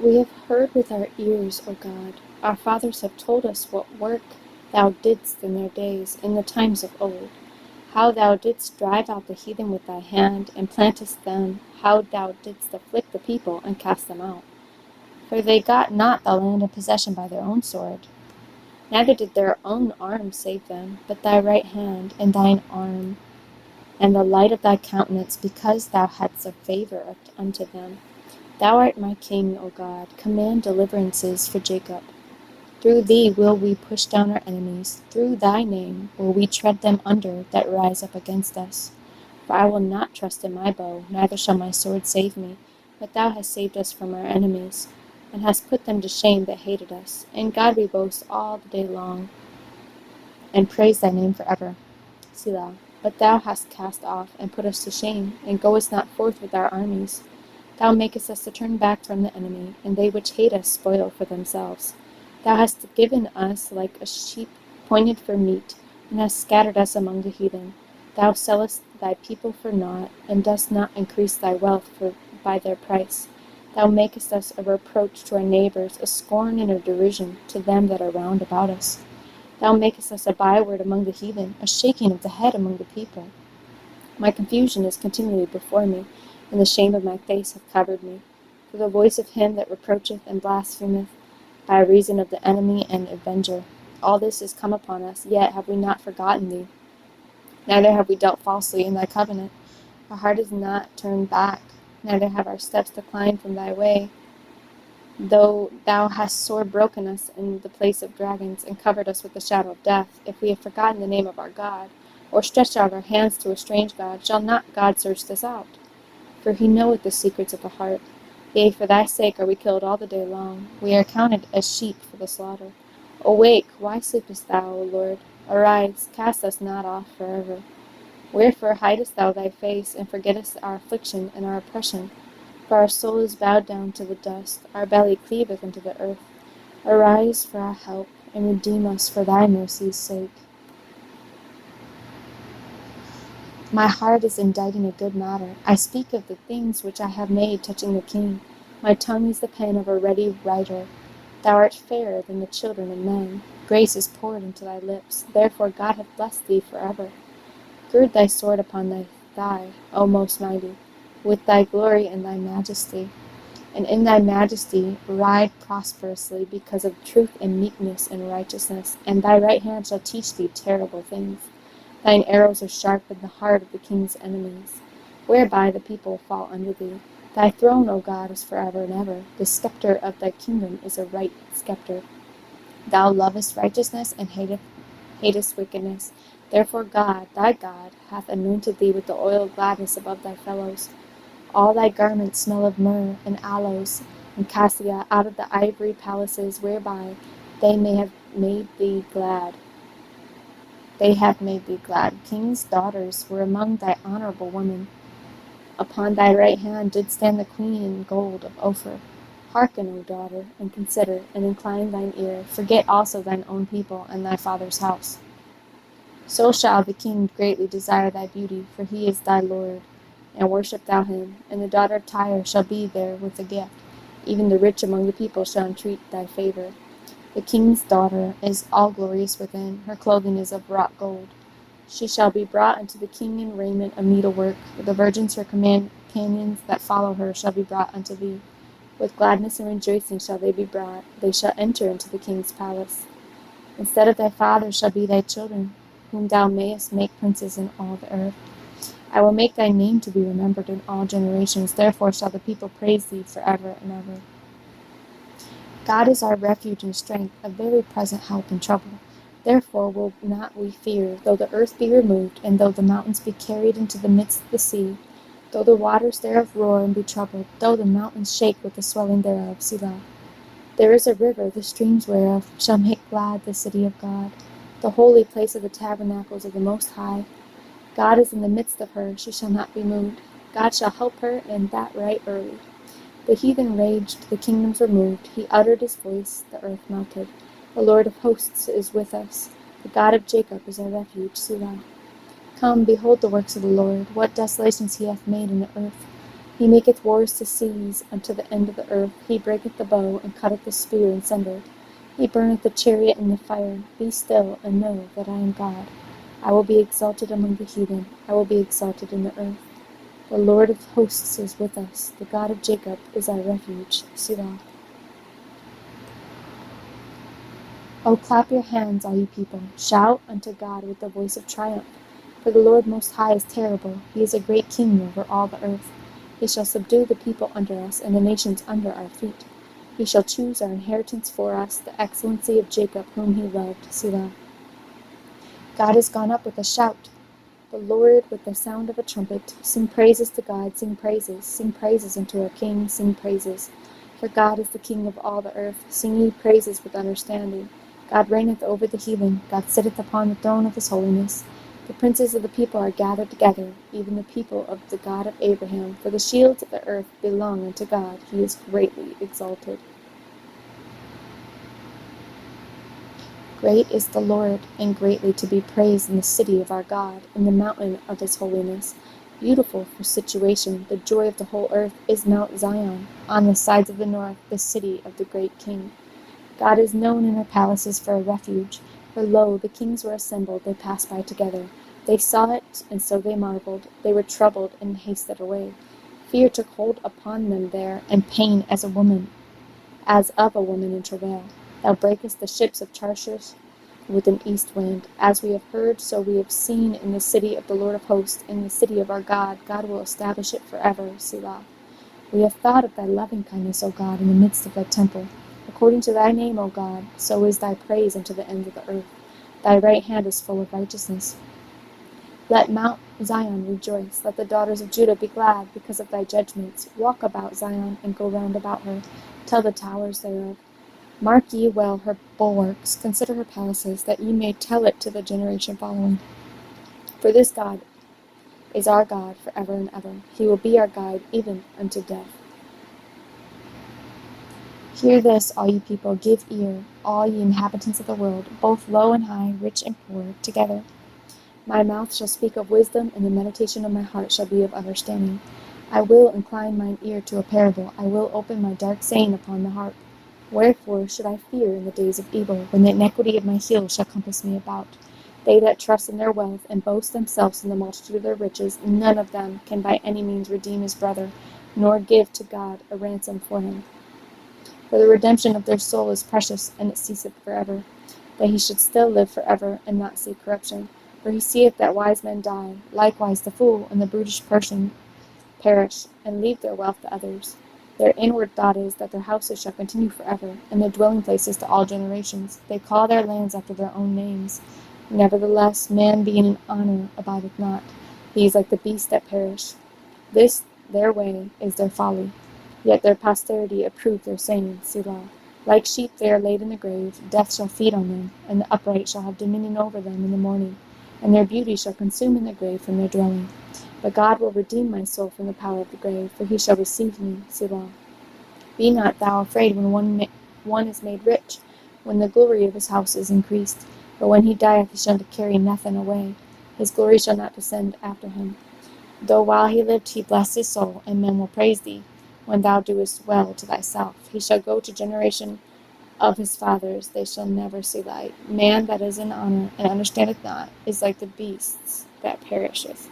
We have heard with our ears, O God. Our fathers have told us what work thou didst in their days, in the times of old. How thou didst drive out the heathen with thy hand, and plantest them, how thou didst afflict the people, and cast them out. For they got not the land in possession by their own sword, neither did their own arm save them, but thy right hand, and thine arm, and the light of thy countenance, because thou hadst a favor unto them. Thou art my King, O God. Command deliverances for Jacob. Through thee will we push down our enemies. Through thy name will we tread them under that rise up against us. For I will not trust in my bow, neither shall my sword save me. But thou hast saved us from our enemies, and hast put them to shame that hated us. In God we boast all the day long, and praise thy name forever. Selah. But thou hast cast off, and put us to shame, and goest not forth with our armies. Thou makest us to turn back from the enemy, and they which hate us spoil for themselves. Thou hast given us like a sheep pointed for meat, and hast scattered us among the heathen. Thou sellest thy people for naught, and dost not increase thy wealth by their price. Thou makest us a reproach to our neighbors, a scorn and a derision to them that are round about us. Thou makest us a byword among the heathen, a shaking of the head among the people. My confusion is continually before me, and the shame of my face hath covered me. For the voice of him that reproacheth and blasphemeth, by reason of the enemy and avenger. All this is come upon us, yet have we not forgotten thee, neither have we dealt falsely in thy covenant. Our heart is not turned back, neither have our steps declined from thy way. Though thou hast sore broken us in the place of dragons, and covered us with the shadow of death, if we have forgotten the name of our God, or stretched out our hands to a strange God, shall not God search this out? For he knoweth the secrets of the heart. Yea, for thy sake are we killed all the day long. We are counted as sheep for the slaughter. Awake, why sleepest thou, O Lord? Arise, cast us not off forever. Wherefore hidest thou thy face, and forgettest our affliction and our oppression? For our soul is bowed down to the dust, our belly cleaveth unto the earth. Arise for our help, and redeem us for thy mercy's sake. My heart is inditing a good matter. I speak of the things which I have made touching the king. My tongue is the pen of a ready writer. Thou art fairer than the children of men. Grace is poured into thy lips. Therefore God hath blessed thee forever. Gird thy sword upon thy thigh, O most mighty, with thy glory and thy majesty. And in thy majesty ride prosperously, because of truth and meekness and righteousness. And thy right hand shall teach thee terrible things. Thine arrows are sharp in the heart of the king's enemies, whereby the people fall under thee. Thy throne, O God, is forever and ever. The scepter of thy kingdom is a right scepter. Thou lovest righteousness and hatest wickedness. Therefore God, thy God, hath anointed thee with the oil of gladness above thy fellows. All thy garments smell of myrrh and aloes and cassia out of the ivory palaces, whereby they may have made thee glad. They have made thee glad. King's daughters were among thy honorable women. Upon thy right hand did stand the queen in gold of Ophir. Hearken, O daughter, and consider, and incline thine ear. Forget also thine own people and thy father's house. So shall the king greatly desire thy beauty, for he is thy Lord, and worship thou him. And the daughter of Tyre shall be there with a gift. Even the rich among the people shall entreat thy favor. The king's daughter is all glorious within. Her clothing is of wrought gold. She shall be brought unto the king in raiment of needlework. The virgins, her companions that follow her, shall be brought unto thee. With gladness and rejoicing shall they be brought. They shall enter into the king's palace. Instead of thy fathers shall be thy children, whom thou mayest make princes in all the earth. I will make thy name to be remembered in all generations. Therefore shall the people praise thee forever and ever. God is our refuge and strength, a very present help in trouble. Therefore will not we fear, though the earth be removed, and though the mountains be carried into the midst of the sea, though the waters thereof roar and be troubled, though the mountains shake with the swelling thereof. Selah. There is a river, the streams whereof shall make glad the city of God, the holy place of the tabernacles of the Most High. God is in the midst of her, she shall not be moved. God shall help her, and that right early. The heathen raged, the kingdoms were moved. He uttered his voice, the earth melted. The Lord of hosts is with us. The God of Jacob is our refuge. Selah. Come, behold the works of the Lord, what desolations he hath made in the earth. He maketh wars to cease unto the end of the earth. He breaketh the bow, and cutteth the spear in sunder. He burneth the chariot in the fire. Be still, and know that I am God. I will be exalted among the heathen. I will be exalted in the earth. The Lord of hosts is with us. The God of Jacob is our refuge. Selah. O clap your hands, all you people. Shout unto God with the voice of triumph. For the Lord Most High is terrible. He is a great king over all the earth. He shall subdue the people under us, and the nations under our feet. He shall choose our inheritance for us, the excellency of Jacob, whom he loved. Selah. God is gone up with a shout. The Lord with the sound of a trumpet. Sing praises to God, sing praises unto our King, sing praises. For God is the King of all the earth. Sing ye praises with understanding. God reigneth over the heathen. God sitteth upon the throne of his holiness. The princes of the people are gathered together, even the people of the God of Abraham. For the shields of the earth belong unto God. He is greatly exalted. Great is the Lord, and greatly to be praised in the city of our God, in the mountain of his holiness. Beautiful for situation, the joy of the whole earth is Mount Zion, on the sides of the north, the city of the great King. God is known in her palaces for a refuge. For lo, the kings were assembled, they passed by together. They saw it, and so they marveled. They were troubled, and hasted away. Fear took hold upon them there, and pain as of a woman in travail. Thou breakest the ships of Tarshish with an east wind. As we have heard, so we have seen in the city of the Lord of hosts, in the city of our God. God will establish it forever. Selah. We have thought of thy loving kindness, O God, in the midst of thy temple. According to thy name, O God, so is thy praise unto the end of the earth. Thy right hand is full of righteousness. Let Mount Zion rejoice. Let the daughters of Judah be glad because of thy judgments. Walk about Zion, and go round about her. Tell the towers thereof. Mark ye well her bulwarks. Consider her palaces, that ye may tell it to the generation following. For this God is our God forever and ever. He will be our guide even unto death. Hear this, all ye people, give ear, all ye inhabitants of the world, both low and high, rich and poor, together. My mouth shall speak of wisdom, and the meditation of my heart shall be of understanding. I will incline mine ear to a parable. I will open my dark saying upon the harp. Wherefore should I fear in the days of evil, when the iniquity of my heels shall compass me about? They that trust in their wealth, and boast themselves in the multitude of their riches, none of them can by any means redeem his brother, nor give to God a ransom for him. For the redemption of their soul is precious, and it ceaseth forever. That he should still live forever, and not see corruption. For he seeth that wise men die, likewise the fool and the brutish person perish, and leave their wealth to others. Their inward thought is that their houses shall continue forever, and their dwelling places to all generations. They call their lands after their own names. Nevertheless, man being in honor abideth not. He is like the beasts that perish. This their way is their folly. Yet their posterity approve their saying, Selah. Like sheep they are laid in the grave, death shall feed on them, and the upright shall have dominion over them in the morning, and their beauty shall consume in the grave from their dwelling. But God will redeem my soul from the power of the grave, for he shall receive me, Selah. Be not thou afraid when one is made rich, when the glory of his house is increased. For when he dieth he shall carry nothing away. His glory shall not descend after him. Though while he lived he blessed his soul, and men will praise thee, when thou doest well to thyself. He shall go to generation of his fathers, they shall never see light. Man that is in honor and understandeth not is like the beasts that perisheth.